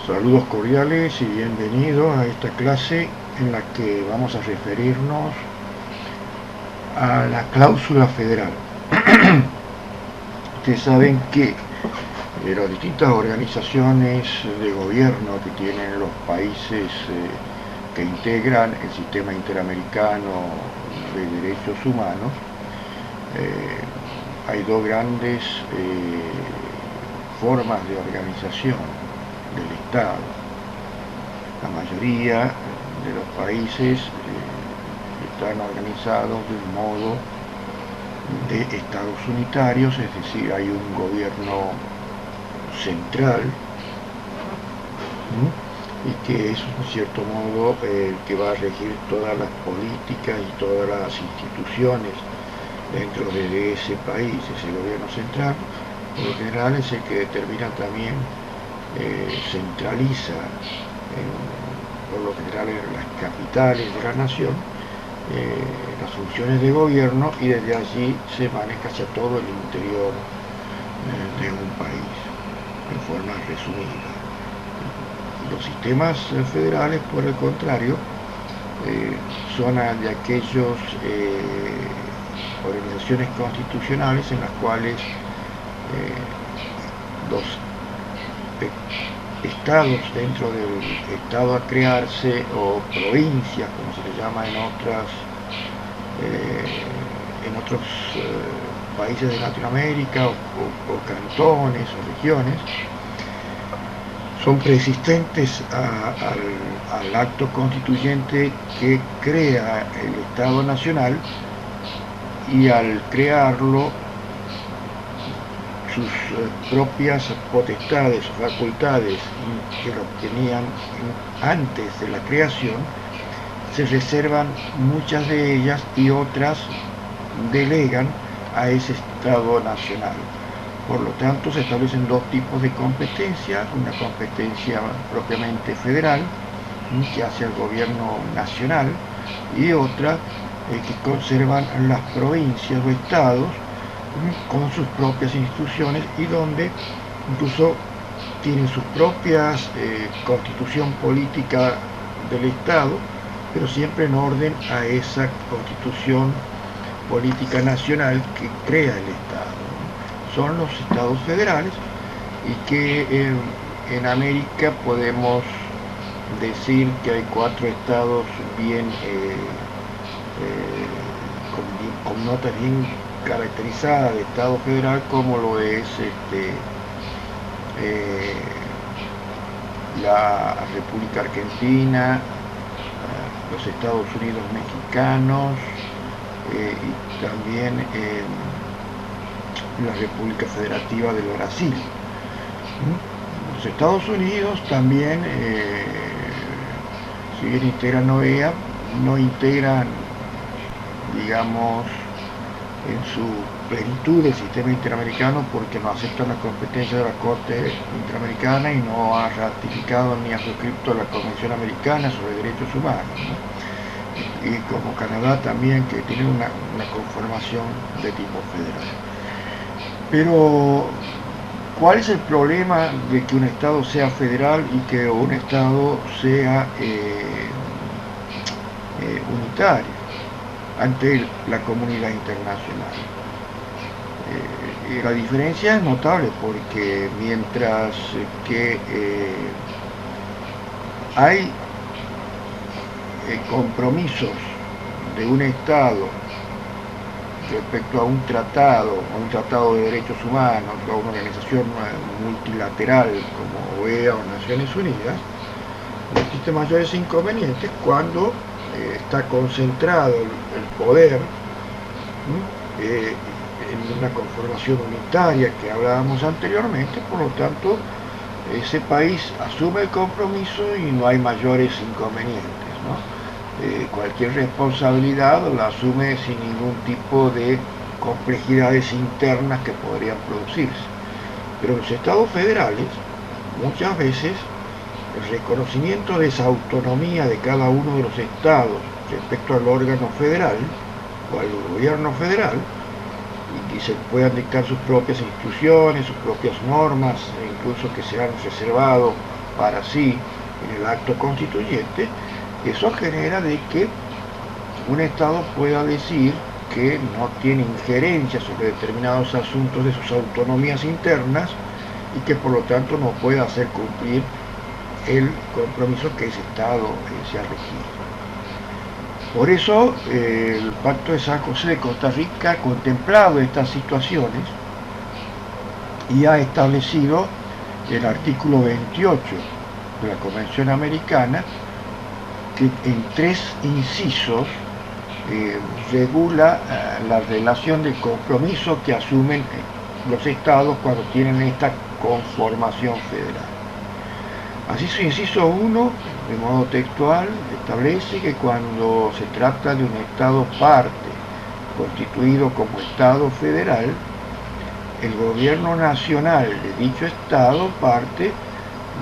Saludos cordiales y bienvenidos a esta clase en la que vamos a referirnos a la cláusula federal. Ustedes saben que las distintas organizaciones de gobierno que tienen los países que integran el sistema interamericano de derechos humanos, hay dos grandes formas de organización del Estado. La mayoría de los países están organizados de un modo de estados unitarios, es decir, hay un gobierno central y que es, en cierto modo, el que va a regir todas las políticas y todas las instituciones dentro de ese país. Ese gobierno central, por lo general, es el que determina también, centraliza, por lo general en las capitales de la nación, las funciones de gobierno, y desde allí se maneja hacia todo el interior de un país, en forma resumida. Los sistemas federales, por el contrario, son de aquellos organizaciones constitucionales en las cuales los estados dentro del estado a crearse, o provincias como se le llama en otros países de Latinoamérica, o cantones o regiones, son preexistentes al acto constituyente que crea el Estado Nacional, y al crearlo sus propias potestades o facultades que lo obtenían antes de la creación se reservan muchas de ellas, y otras delegan a ese Estado Nacional. Por lo tanto, se establecen dos tipos de competencia: una competencia propiamente federal, que hace el gobierno nacional, y otra que conservan las provincias o estados con sus propias instituciones, y donde incluso tienen sus propias constitución política del Estado, pero siempre en orden a esa constitución política nacional que crea el Estado. Son los estados federales, y que en América podemos decir que hay 4 estados bien con notas bien caracterizadas de estado federal, como lo es la República Argentina, los Estados Unidos mexicanos, y también la República Federativa del Brasil. Los Estados Unidos también, si bien integran OEA, no integran, digamos, en su plenitud el sistema interamericano, porque no acepta la competencia de la Corte Interamericana y no ha ratificado ni ha suscrito la Convención Americana sobre Derechos Humanos, ¿no? Y como Canadá también, que tiene una conformación de tipo federal. Pero, ¿cuál es el problema de que un Estado sea federal y que un Estado sea unitario ante la comunidad internacional? La diferencia es notable, porque mientras que hay compromisos de un Estado respecto a un tratado de derechos humanos, o a una organización multilateral como OEA o Naciones Unidas, no existen mayores inconvenientes cuando está concentrado el poder en una conformación unitaria que hablábamos anteriormente. Por lo tanto, ese país asume el compromiso y no hay mayores inconvenientes, ¿no? Cualquier responsabilidad la asume sin ningún tipo de complejidades internas que podrían producirse. Pero en los estados federales, muchas veces, el reconocimiento de esa autonomía de cada uno de los estados respecto al órgano federal o al gobierno federal, y que se puedan dictar sus propias instituciones, sus propias normas, e incluso que se han reservado para sí en el acto constituyente, eso genera de que un Estado pueda decir que no tiene injerencia sobre determinados asuntos de sus autonomías internas y que por lo tanto no puede hacer cumplir el compromiso que ese Estado se ha regido. Por eso el Pacto de San José de Costa Rica ha contemplado estas situaciones y ha establecido el artículo 28 de la Convención Americana, que en 3 incisos regula la relación de compromiso que asumen los estados cuando tienen esta conformación federal. Así su inciso 1, de modo textual, establece que cuando se trata de un estado parte constituido como estado federal, el gobierno nacional de dicho estado parte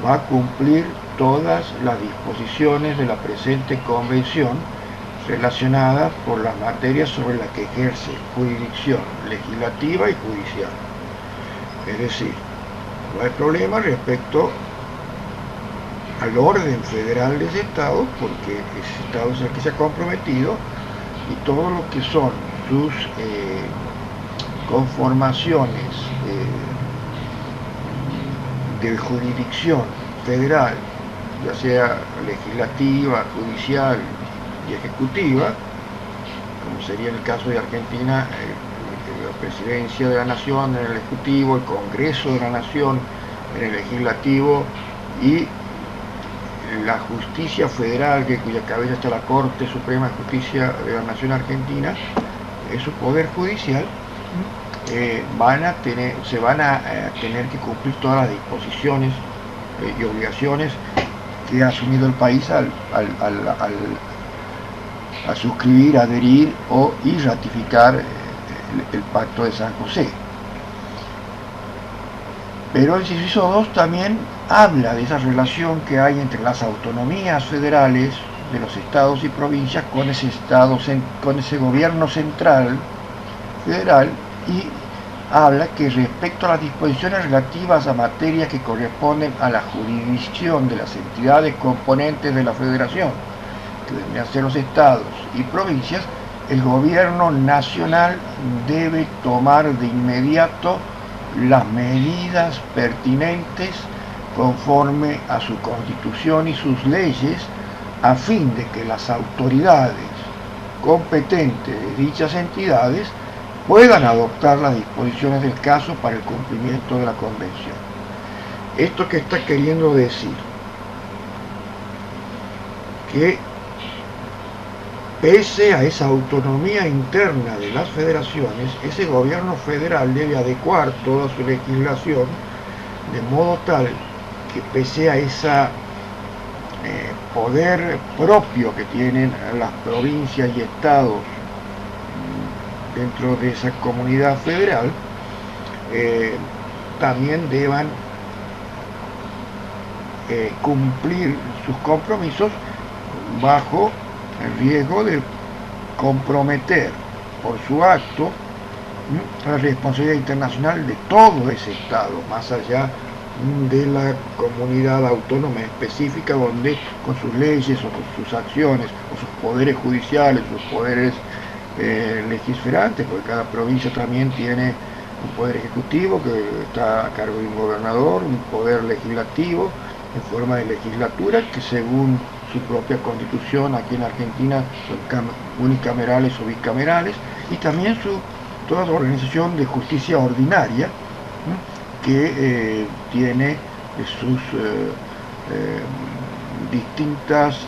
va a cumplir todas las disposiciones de la presente convención relacionadas por las materias sobre las que ejerce jurisdicción legislativa y judicial. Es decir, no hay problema respecto al orden federal de ese Estado, porque ese Estado es el que se ha comprometido, y todo lo que son sus conformaciones de jurisdicción federal, ya sea legislativa, judicial y ejecutiva, como sería en el caso de Argentina, la Presidencia de la Nación en el Ejecutivo, el Congreso de la Nación en el Legislativo y la Justicia Federal, cuya cabeza está la Corte Suprema de Justicia de la Nación Argentina, es su poder judicial, se van a tener que cumplir todas las disposiciones y obligaciones que ha asumido el país al suscribir, adherir y ratificar el Pacto de San José. Pero el inciso 2 también habla de esa relación que hay entre las autonomías federales de los estados y provincias con ese gobierno central federal, y habla que respecto a las disposiciones relativas a materias que corresponden a la jurisdicción de las entidades componentes de la federación, que deben ser los estados y provincias, el gobierno nacional debe tomar de inmediato las medidas pertinentes conforme a su constitución y sus leyes, a fin de que las autoridades competentes de dichas entidades puedan adoptar las disposiciones del caso para el cumplimiento de la convención. ¿Esto qué está queriendo decir? Que pese a esa autonomía interna de las federaciones, ese gobierno federal debe adecuar toda su legislación de modo tal que pese a ese poder propio que tienen las provincias y estados dentro de esa comunidad federal, también deban cumplir sus compromisos bajo el riesgo de comprometer por su acto la responsabilidad internacional de todo ese Estado, más allá de la comunidad autónoma específica, donde con sus leyes o con sus acciones o sus poderes judiciales, sus poderes legislantes, porque cada provincia también tiene un poder ejecutivo que está a cargo de un gobernador, un poder legislativo en forma de legislatura, que según su propia constitución aquí en Argentina son unicamerales o bicamerales, y también toda la organización de justicia ordinaria, que tiene sus distintas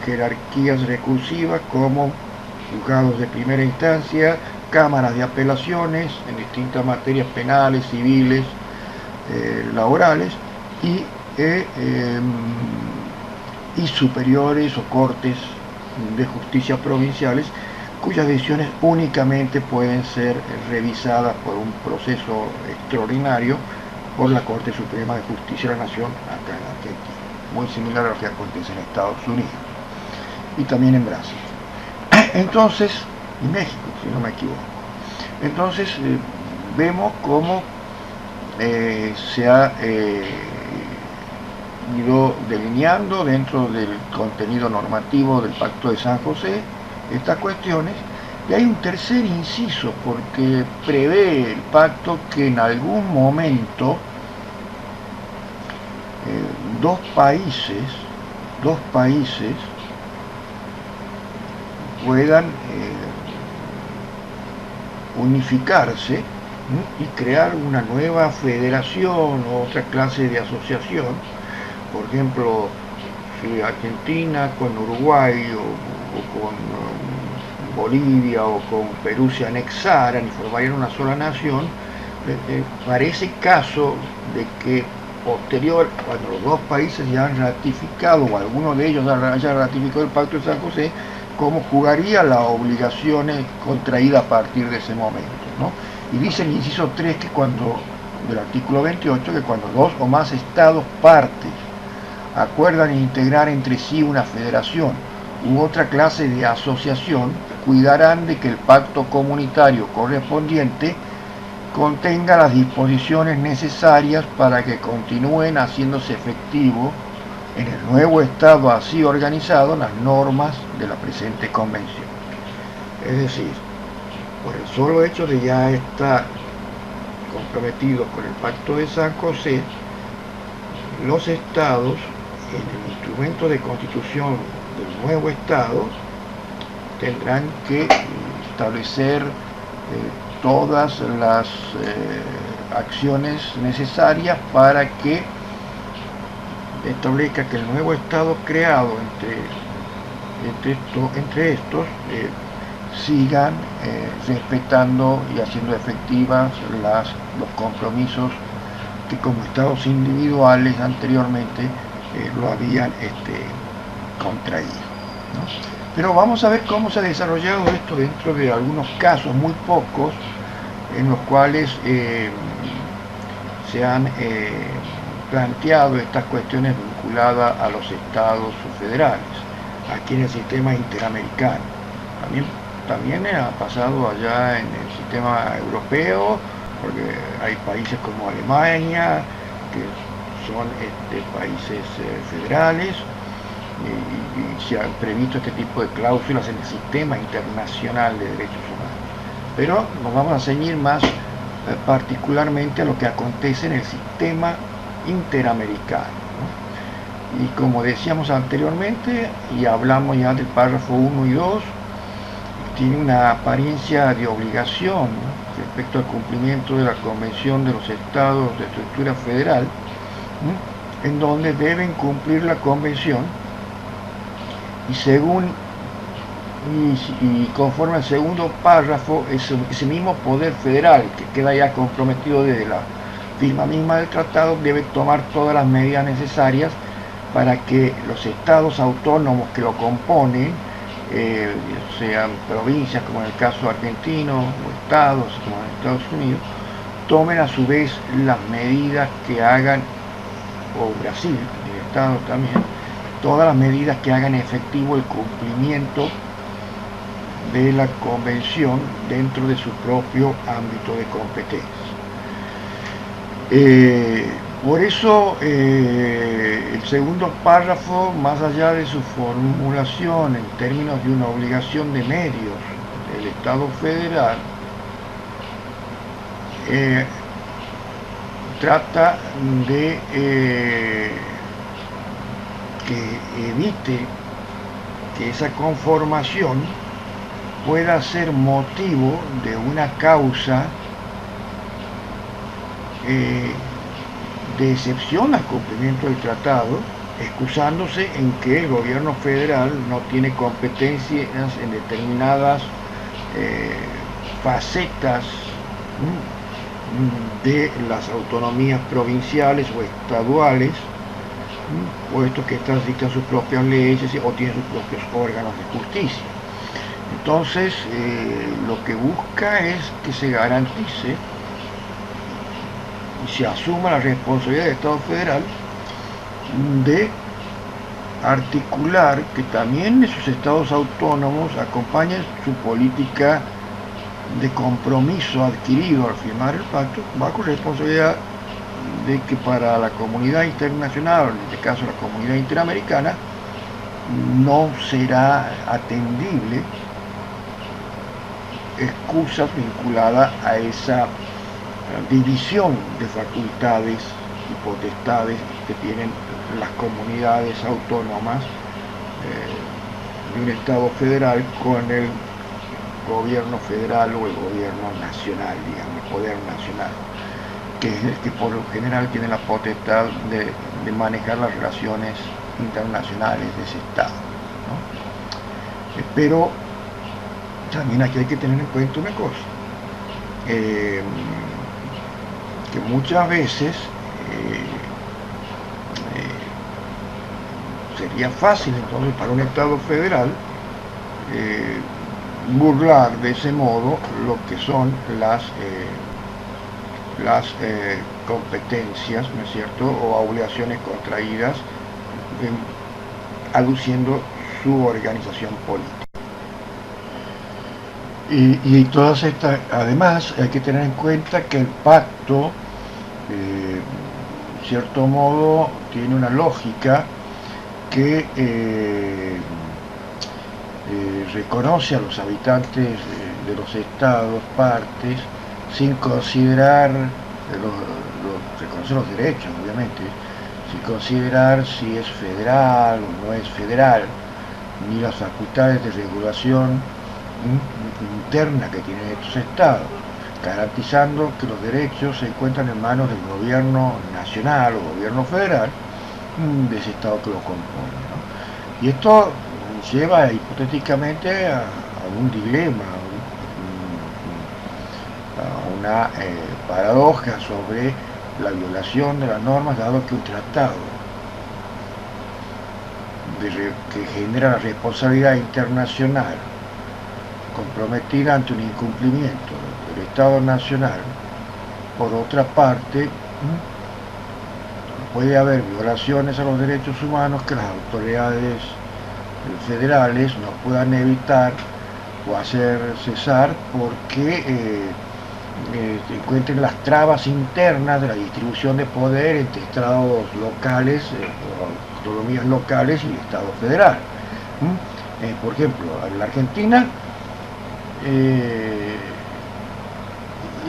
jerarquías recursivas, como juzgados de primera instancia, cámaras de apelaciones en distintas materias penales, civiles, laborales, y superiores o cortes de justicia provinciales, cuyas decisiones únicamente pueden ser revisadas por un proceso extraordinario por la Corte Suprema de Justicia de la Nación acá en Argentina, muy similar a lo que acontece en Estados Unidos y también en Brasil. Entonces, y México, si no me equivoco. Entonces, vemos cómo se ha ido delineando dentro del contenido normativo del Pacto de San José estas cuestiones. Y hay un tercer inciso, porque prevé el pacto que en algún momento dos países puedan unificarse y crear una nueva federación o otra clase de asociación. Por ejemplo, si Argentina con Uruguay o con Bolivia o con Perú se anexaran y formarían una sola nación, para ese caso de que posterior, cuando los dos países ya han ratificado o alguno de ellos haya ratificado el Pacto de San José, cómo jugaría las obligaciones contraídas a partir de ese momento, ¿no? Y dice el inciso 3 que cuando, del artículo 28, que cuando dos o más estados partes acuerdan integrar entre sí una federación u otra clase de asociación, cuidarán de que el pacto comunitario correspondiente contenga las disposiciones necesarias para que continúen haciéndose efectivo en el nuevo Estado así organizado las normas de la presente convención. Es decir, por el solo hecho de ya estar comprometidos con el Pacto de San José, los estados, en el instrumento de constitución del nuevo Estado, tendrán que establecer todas las acciones necesarias para que establezca que el nuevo Estado creado entre estos sigan respetando y haciendo efectivas los compromisos que como estados individuales anteriormente lo habían contraído, ¿no? Pero vamos a ver cómo se ha desarrollado esto dentro de algunos casos, muy pocos, en los cuales se han planteado estas cuestiones vinculadas a los estados federales, aquí en el sistema interamericano. También ha pasado allá en el sistema europeo, porque hay países como Alemania, que son países federales, y se han previsto este tipo de cláusulas en el sistema internacional de derechos humanos. Pero nos vamos a ceñir más particularmente a lo que acontece en el sistema interamericano, ¿no? Y como decíamos anteriormente, y hablamos ya del párrafo 1 y 2, tiene una apariencia de obligación, ¿no?, respecto al cumplimiento de la Convención de los Estados de Estructura Federal, ¿no?, en donde deben cumplir la Convención y conforme al segundo párrafo, ese mismo poder federal que queda ya comprometido desde la firma misma del tratado debe tomar todas las medidas necesarias para que los estados autónomos que lo componen, sean provincias como en el caso argentino o estados como en Estados Unidos, tomen a su vez las medidas que hagan, o Brasil, el estado también, todas las medidas que hagan efectivo el cumplimiento de la convención dentro de su propio ámbito de competencia. Por eso el segundo párrafo, más allá de su formulación en términos de una obligación de medios del Estado federal, trata de que evite que esa conformación pueda ser motivo de una causa de excepción al cumplimiento del tratado, excusándose en que el gobierno federal no tiene competencias en determinadas facetas de las autonomías provinciales o estaduales, puesto que estas dictan sus propias leyes o tienen sus propios órganos de justicia. Entonces, lo que busca es que se garantice y se asuma la responsabilidad del Estado federal de articular que también esos estados autónomos acompañen su política de compromiso adquirido al firmar el pacto bajo responsabilidad de que para la comunidad internacional, en este caso la comunidad interamericana, no será atendible excusas vinculadas a esa división de facultades y potestades que tienen las comunidades autónomas de un Estado federal con el gobierno federal o el gobierno nacional, digamos, el poder nacional, que es el que por lo general tiene la potestad de manejar las relaciones internacionales de ese Estado, ¿no? Pero también aquí hay que tener en cuenta una cosa, que muchas veces sería fácil entonces para un Estado federal burlar de ese modo lo que son las competencias, ¿no es cierto?, o obligaciones contraídas, aduciendo su organización política. Y todas estas, además, hay que tener en cuenta que el pacto, en cierto modo, tiene una lógica que reconoce a los habitantes de los estados partes sin considerar reconocer los derechos, obviamente, sin considerar si es federal o no es federal, ni las facultades de regulación interna que tienen estos estados, garantizando que los derechos se encuentran en manos del gobierno nacional o gobierno federal de ese estado que lo compone, ¿no? Y esto lleva hipotéticamente a un dilema, a una paradoja sobre la violación de las normas, dado que un tratado que genera la responsabilidad internacional comprometida ante un incumplimiento del Estado nacional, por otra parte, puede haber violaciones a los derechos humanos que las autoridades federales no puedan evitar o hacer cesar porque encuentren las trabas internas de la distribución de poder entre estados locales, autonomías locales y el Estado federal. Por ejemplo, en la Argentina,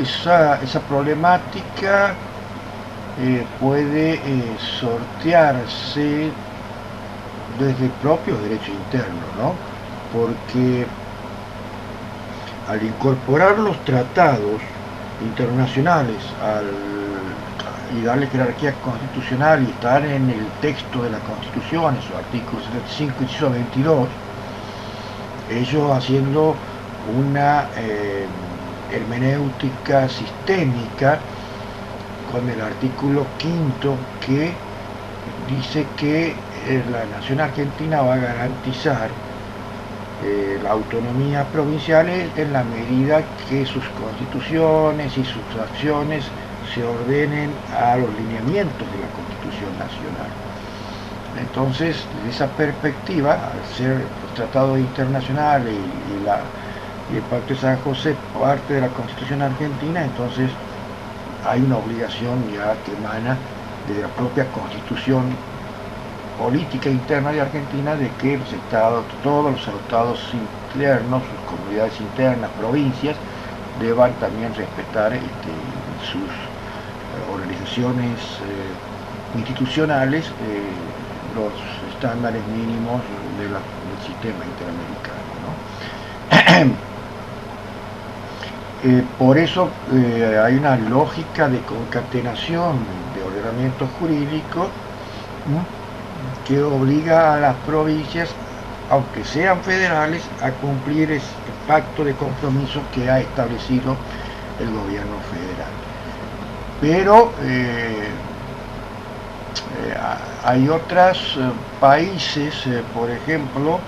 esa problemática puede sortearse desde el propio derecho interno, ¿no? Porque al incorporar los tratados internacionales y darle jerarquía constitucional y estar en el texto de la Constitución, en su artículo 75, inciso 22, ellos haciendo una hermenéutica sistémica con el artículo 5 que dice que la nación argentina va a garantizar la autonomía provincial en la medida que sus constituciones y sus acciones se ordenen a los lineamientos de la Constitución nacional. Entonces, desde esa perspectiva, al ser los tratados internacionales y el Pacto de San José parte de la Constitución argentina, entonces hay una obligación ya que emana de la propia Constitución política interna de Argentina, de que los estados, todos los estados internos, sus comunidades internas, provincias, deban también respetar sus organizaciones institucionales los estándares mínimos del sistema interamericano, ¿no? Por eso hay una lógica de concatenación de ordenamiento jurídico, ¿no?, que obliga a las provincias, aunque sean federales, a cumplir el pacto de compromiso que ha establecido el gobierno federal. Pero hay otros países, por ejemplo,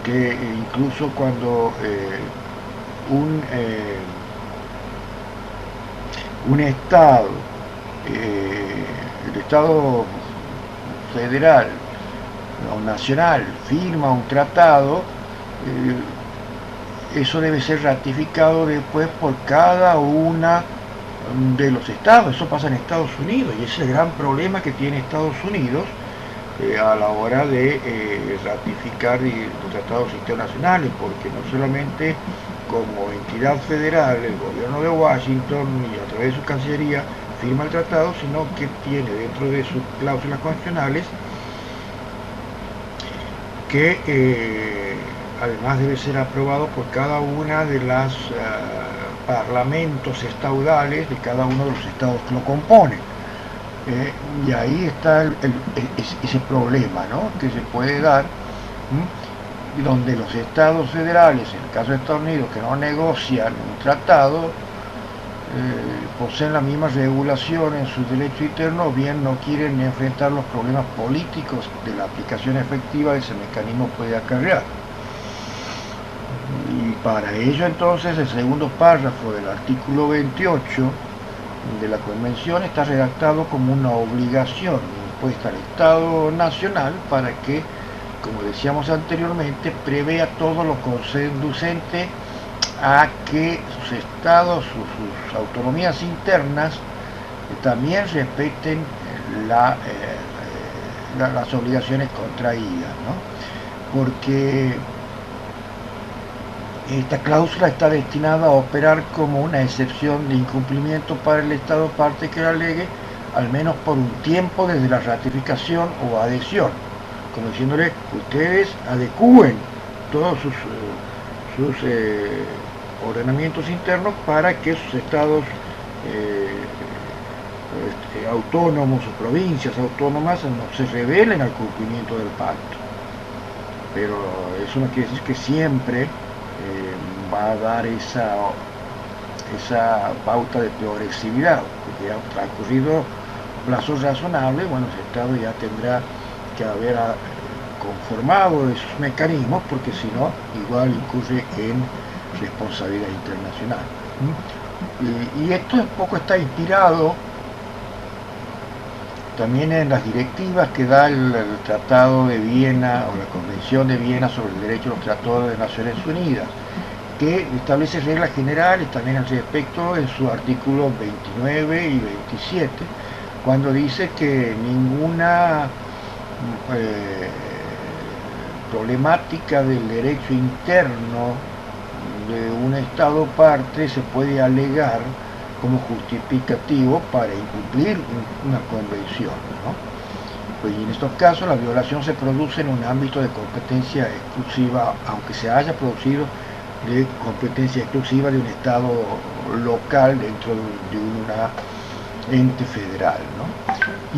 que incluso cuando un Estado, el Estado federal o nacional firma un tratado, eso debe ser ratificado después por cada una de los estados. Eso pasa en Estados Unidos y ese es el gran problema que tiene Estados Unidos a la hora de ratificar los tratados internacionales, porque no solamente como entidad federal el gobierno de Washington y a través de su cancillería firma el tratado, sino que tiene dentro de sus cláusulas constitucionales que además debe ser aprobado por cada una de las parlamentos estaudales de cada uno de los estados que lo componen. Y ahí está ese problema, ¿no?, que se puede dar, donde los estados federales, en el caso de Estados Unidos, que no negocian un tratado, poseen la misma regulación en su derecho interno, o bien no quieren enfrentar los problemas políticos de la aplicación efectiva de ese mecanismo puede acarrear. Y para ello entonces el segundo párrafo del artículo 28 de la Convención está redactado como una obligación impuesta al Estado Nacional para que, como decíamos anteriormente, prevea todo lo conducente a que sus estados, sus autonomías internas también respeten las obligaciones contraídas, ¿no? Porque esta cláusula está destinada a operar como una excepción de incumplimiento para el Estado parte que la alegue, al menos por un tiempo desde la ratificación o adhesión, como diciéndole, ustedes adecúen todos sus ordenamientos internos para que sus estados autónomos o provincias autónomas no se rebelen al cumplimiento del pacto. Pero eso no quiere decir que siempre va a dar esa pauta de progresividad, porque ya ha transcurrido plazos razonables, bueno, el Estado ya tendrá que haber conformado esos mecanismos, porque si no, igual incurre en responsabilidad internacional. Y esto un poco está inspirado también en las directivas que da el Tratado de Viena o la Convención de Viena sobre el Derecho a los Tratados de Naciones Unidas, que establece reglas generales también al respecto en sus artículos 29 y 27, cuando dice que ninguna problemática del derecho interno de un Estado parte se puede alegar como justificativo para incumplir una convención, ¿no? Pues en estos casos la violación se produce en un ámbito de competencia exclusiva, aunque se haya producido de competencia exclusiva de un Estado local dentro de un ente federal, ¿no?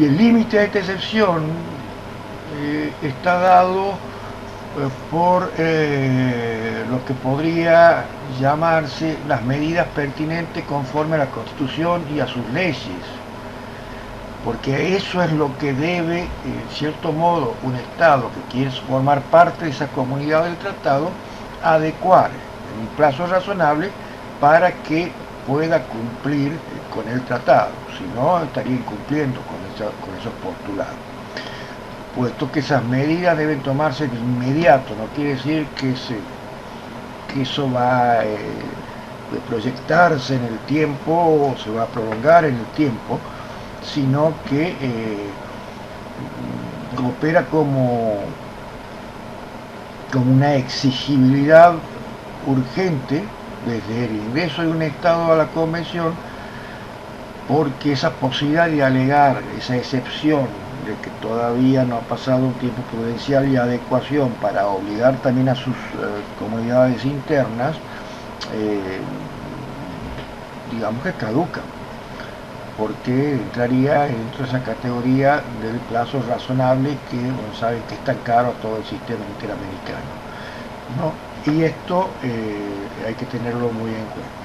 Y el límite a esta excepción está dado por lo que podría llamarse las medidas pertinentes conforme a la Constitución y a sus leyes, porque eso es lo que debe, en cierto modo, un Estado que quiere formar parte de esa comunidad del tratado, adecuar en un plazo razonable para que pueda cumplir con el tratado, si no estaría incumpliendo con esos postulados. Puesto que esas medidas deben tomarse de inmediato, no quiere decir que eso va a proyectarse en el tiempo o se va a prolongar en el tiempo, sino que opera como una exigibilidad urgente desde el ingreso de un Estado a la Convención, porque esa posibilidad de alegar esa excepción de que todavía no ha pasado un tiempo prudencial y adecuación para obligar también a sus comunidades internas, digamos que caduca, porque entraría dentro de esa categoría del plazo razonable que, bueno, saben que es tan caro a todo el sistema interamericano, ¿no? Y esto hay que tenerlo muy en cuenta.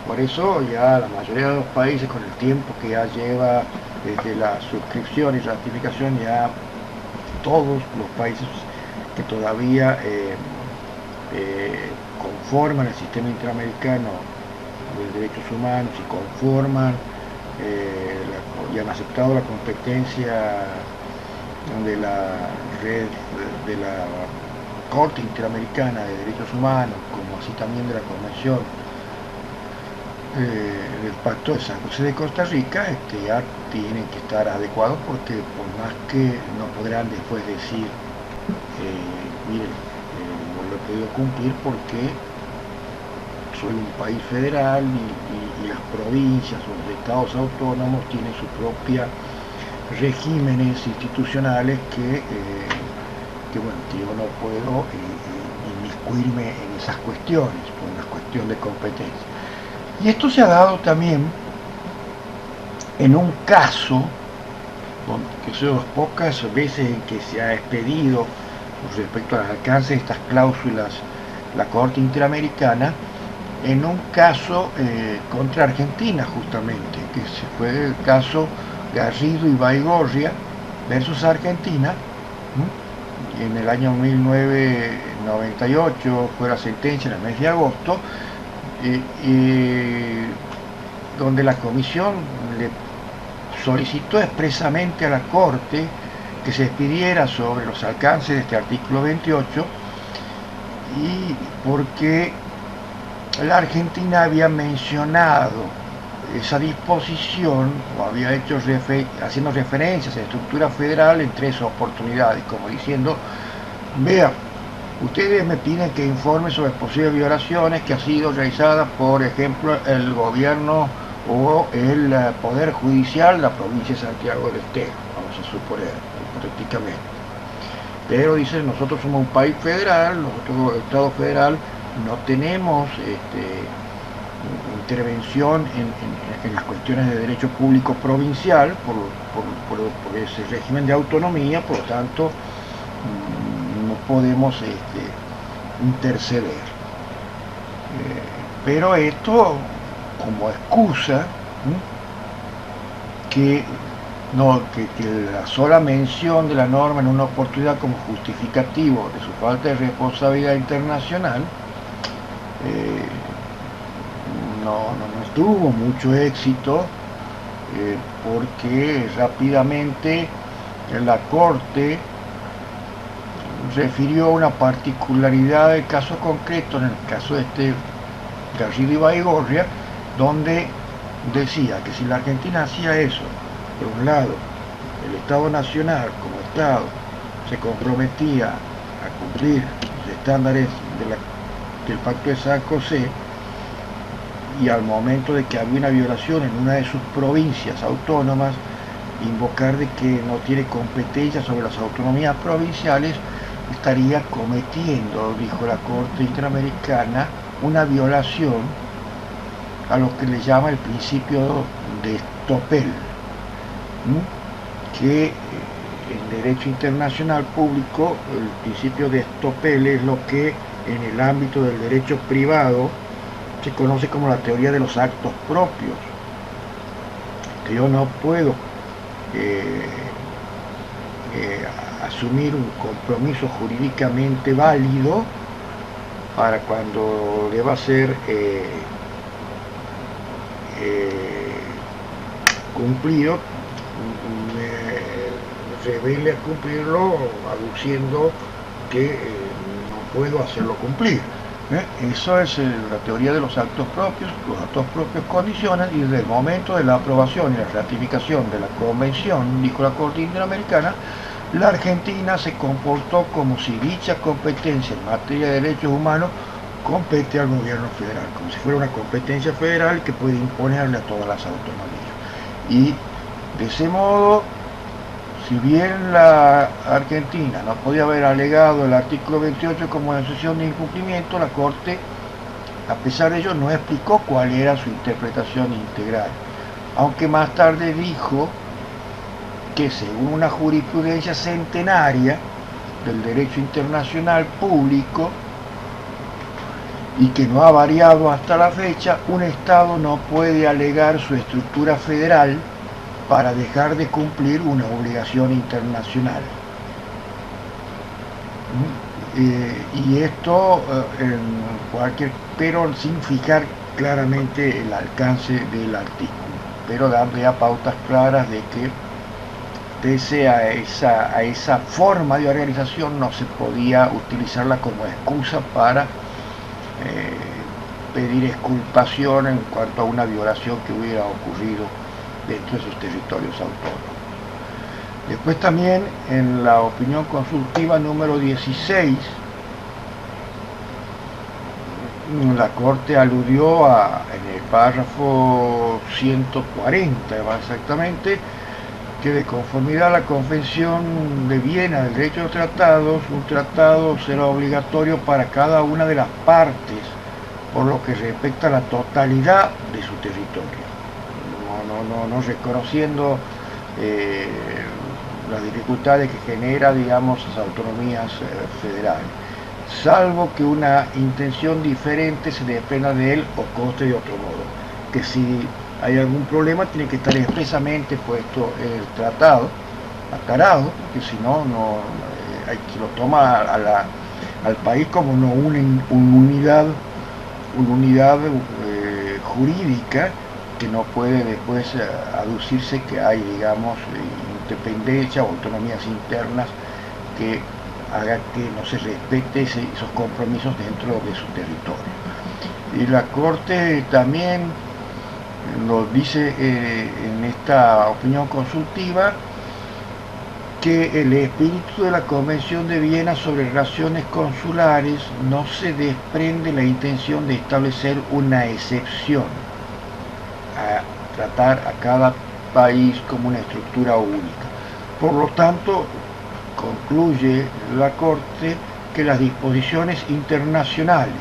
Por eso ya la mayoría de los países, con el tiempo que ya lleva desde la suscripción y ratificación, ya todos los países que todavía conforman el sistema interamericano de derechos humanos y conforman y han aceptado la competencia de la red de la Corte Interamericana de Derechos Humanos, como así también de la Convención del Pacto de San José de Costa Rica ya tienen que estar adecuados, porque por más que no podrán después decir, miren, no lo he podido cumplir porque soy un país federal y las provincias o los estados autónomos tienen sus propios regímenes institucionales que bueno, que yo no puedo inmiscuirme en esas cuestiones por una cuestión de competencia. Y esto se ha dado también en un caso, que son las pocas veces en que se ha expedido respecto al alcance de estas cláusulas la Corte Interamericana, en un caso contra Argentina justamente, que fue el caso Garrido y Baigorria versus Argentina. En el año 1998 fue la sentencia en el mes de agosto, donde la comisión le solicitó expresamente a la Corte que se expidiera sobre los alcances de este artículo 28, y porque la Argentina había mencionado esa disposición, o había hecho haciendo referencias a la estructura federal en 3 oportunidades, como diciendo, vea, ustedes me piden que informe sobre posibles violaciones que han sido realizadas, por ejemplo, el gobierno o el Poder Judicial de la provincia de Santiago del Estero, vamos a suponer, hipotéticamente. Pero dicen, nosotros somos un país federal, nosotros, el Estado federal, no tenemos intervención en las cuestiones de derecho público provincial por ese régimen de autonomía, por lo tanto no podemos interceder. Pero esto como excusa, que la sola mención de la norma en una oportunidad como justificativo de su falta de responsabilidad internacional no tuvo mucho éxito, porque rápidamente la Corte refirió una particularidad del caso concreto, en el caso de Garrido y Baigorria, donde decía que si la Argentina hacía eso, por un lado, el Estado Nacional como Estado se comprometía a cumplir los estándares del Pacto de San José, y al momento de que había una violación en una de sus provincias autónomas, invocar de que no tiene competencia sobre las autonomías provinciales, estaría cometiendo, dijo la Corte Interamericana, una violación a lo que le llama el principio de Estoppel, que en derecho internacional público el principio de Estoppel es lo que en el ámbito del derecho privado se conoce como la teoría de los actos propios, que yo no puedo asumir un compromiso jurídicamente válido para cuando deba ser cumplido, me revele a cumplirlo aduciendo que no puedo hacerlo cumplir. Eso es la teoría de los actos propios. Los actos propios condicionan, y desde el momento de la aprobación y la ratificación de la convención, dijo la Corte Interamericana, la Argentina se comportó como si dicha competencia en materia de derechos humanos compete al gobierno federal, como si fuera una competencia federal que puede imponerle a todas las autonomías. Y de ese modo, si bien la Argentina no podía haber alegado el artículo 28 como una excepción de incumplimiento, la Corte, a pesar de ello, no explicó cuál era su interpretación integral, aunque más tarde dijo que según una jurisprudencia centenaria del derecho internacional público, y que no ha variado hasta la fecha, un Estado no puede alegar su estructura federal para dejar de cumplir una obligación internacional. Y esto pero sin fijar claramente el alcance del artículo, pero dando ya pautas claras de que pese a esa forma de organización no se podía utilizarla como excusa para pedir exculpación en cuanto a una violación que hubiera ocurrido dentro de sus territorios autónomos. Después también en la opinión consultiva número 16, la Corte aludió en el párrafo 140 más exactamente, que de conformidad a la Convención de Viena del Derecho de los Tratados, un tratado será obligatorio para cada una de las partes, por lo que respecta a la totalidad de su territorio, no reconociendo las dificultades que genera, digamos, las autonomías federales, salvo que una intención diferente se desprenda de él o conste de otro modo, que si hay algún problema tiene que estar expresamente puesto en el tratado, aclarado, porque si no, se lo toma al país como una unidad jurídica que no puede después aducirse que hay, digamos, independencia o autonomías internas que haga que no se respete esos compromisos dentro de su territorio. Y la Corte también lo dice en esta opinión consultiva, que el espíritu de la Convención de Viena sobre relaciones consulares no se desprende la intención de establecer una excepción a tratar a cada país como una estructura única. Por lo tanto, concluye la Corte que las disposiciones internacionales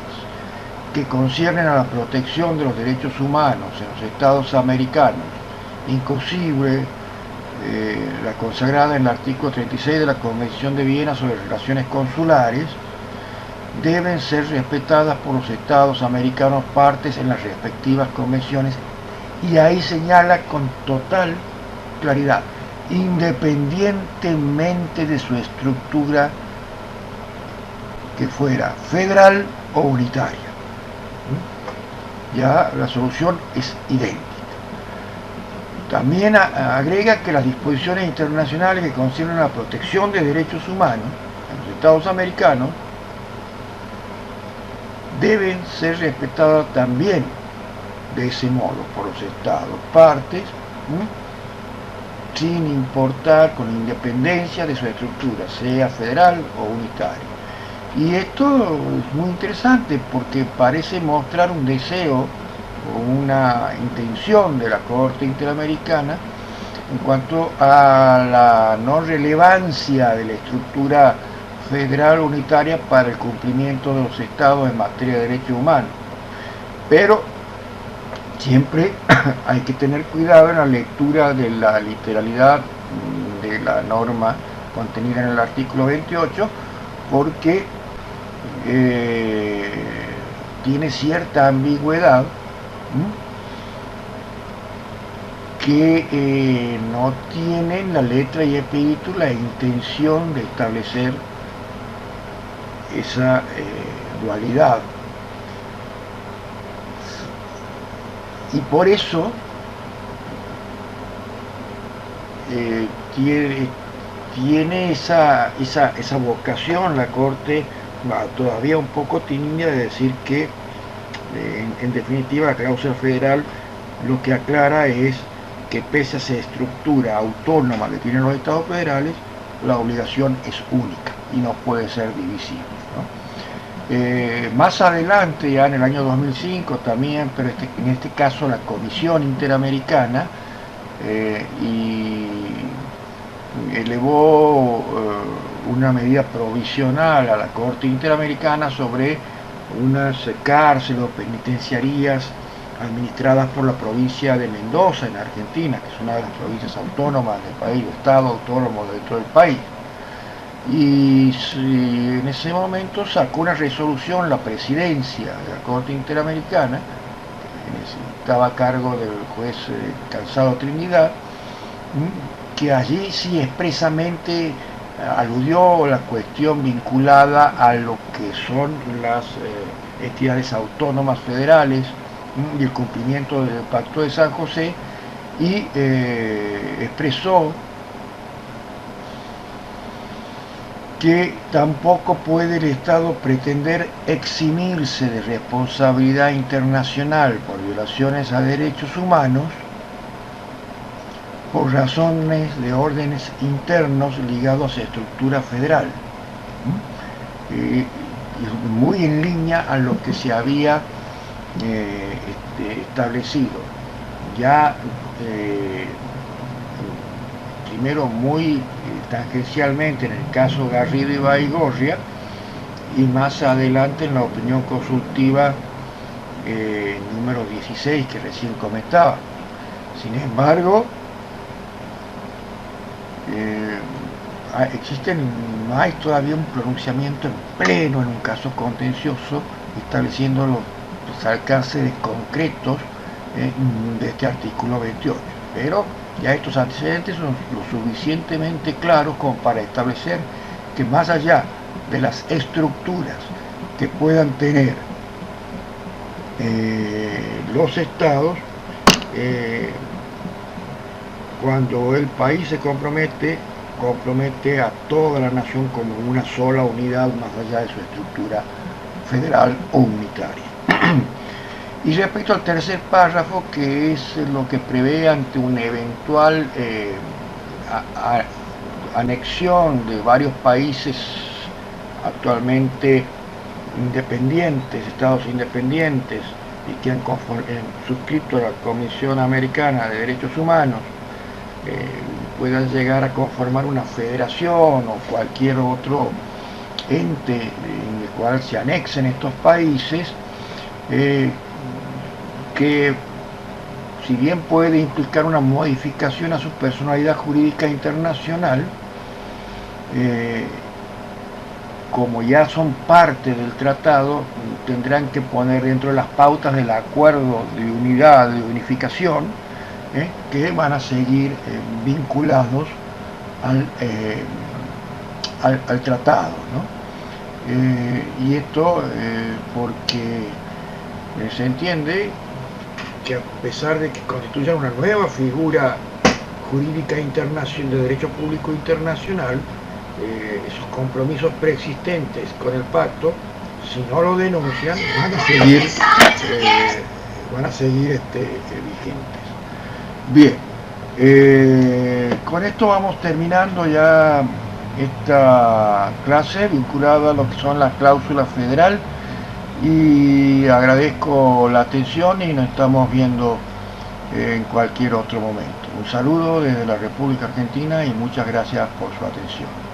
que conciernen a la protección de los derechos humanos en los Estados americanos, inclusive la consagrada en el artículo 36 de la Convención de Viena sobre relaciones consulares, deben ser respetadas por los Estados americanos partes en las respectivas convenciones, y ahí señala con total claridad, independientemente de su estructura, que fuera federal o unitaria. Ya la solución es idéntica. También agrega que las disposiciones internacionales que conciernen la protección de derechos humanos en los Estados americanos deben ser respetadas también de ese modo por los Estados partes, sin importar, con independencia de su estructura, sea federal o unitaria. Y esto es muy interesante porque parece mostrar un deseo o una intención de la Corte Interamericana en cuanto a la no relevancia de la estructura federal unitaria para el cumplimiento de los estados en materia de derechos humanos. Pero siempre hay que tener cuidado en la lectura de la literalidad de la norma contenida en el artículo 28, porque tiene cierta ambigüedad que no tiene en la letra y espíritu la intención de establecer esa dualidad. Y por eso tiene esa vocación la Corte, todavía un poco tímida, de decir que en definitiva la cláusula federal lo que aclara es que pese a esa estructura autónoma que tienen los estados federales, la obligación es única y no puede ser divisible, ¿no? Más adelante, ya en el año 2005 también, pero en este caso la Comisión Interamericana elevó una medida provisional a la Corte Interamericana sobre unas cárceles o penitenciarías administradas por la provincia de Mendoza en Argentina, que es una de las provincias autónomas del país, o estado autónomo dentro del país. Y en ese momento sacó una resolución la presidencia de la Corte Interamericana, que estaba a cargo del juez Calzado Trinidad, que allí sí expresamente aludió la cuestión vinculada a lo que son las entidades autónomas federales y el cumplimiento del Pacto de San José, y expresó que tampoco puede el Estado pretender eximirse de responsabilidad internacional por violaciones a derechos humanos por razones de órdenes internos ligados a estructura federal. Muy en línea a lo que se había establecido. Ya primero muy tangencialmente en el caso Garrido y Baigorria, y más adelante en la opinión consultiva número 16 que recién comentaba. Sin embargo, no hay todavía un pronunciamiento en pleno en un caso contencioso estableciendo los alcances concretos de este artículo 28, pero ya estos antecedentes son lo suficientemente claros como para establecer que más allá de las estructuras que puedan tener los estados, cuando el país se compromete a toda la nación como una sola unidad más allá de su estructura federal o unitaria. Y respecto al tercer párrafo, que es lo que prevé ante una eventual anexión de varios países actualmente independientes, estados independientes, y que han suscrito a la Comisión Americana de Derechos Humanos, puedan llegar a conformar una federación o cualquier otro ente en el cual se anexen estos países, que si bien puede implicar una modificación a su personalidad jurídica internacional, como ya son parte del tratado, tendrán que poner dentro de las pautas del acuerdo de unidad, de unificación, que van a seguir vinculados al tratado, ¿no? Y esto porque se entiende que a pesar de que constituya una nueva figura jurídica internacional de derecho público internacional, esos compromisos preexistentes con el pacto, si no lo denuncian, van a seguir vigentes. Bien, con esto vamos terminando ya esta clase vinculada a lo que son las cláusulas federal, y agradezco la atención y nos estamos viendo en cualquier otro momento. Un saludo desde la República Argentina y muchas gracias por su atención.